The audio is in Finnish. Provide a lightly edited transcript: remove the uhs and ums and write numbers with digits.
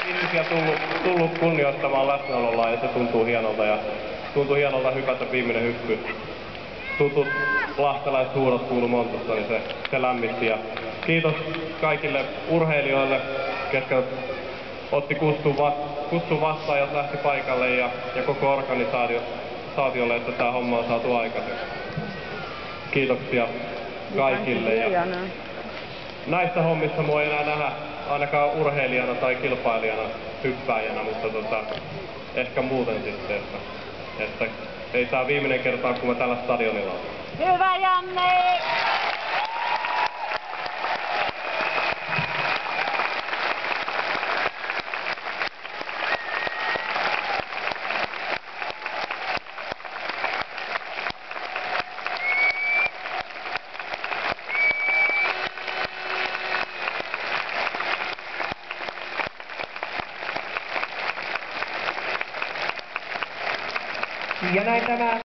ihmisiä tullut kunnioittamaan läsnäololla ja se tuntuu hienolta. Ja tuntuu hienolta hypätä viimeinen hyppy. Tutut lahtelaiset huudot kuului Montusta, niin se lämmitti. Ja kiitos kaikille urheilijoille, ketkä otti kutsun vastaan ja lähti paikalle ja koko organisaatiolle, että tämä homma on saatu aikaiseksi. Kiitoksia kaikille. Ja näissä hommissa mua ei enää nähdä ainakaan urheilijana tai kilpailijana, hyppääjänä, mutta ehkä muuten sitten, että ei tää viimeinen kerta, kun mä tällä stadionilla on. Hyvä Janne! Ja näin tämä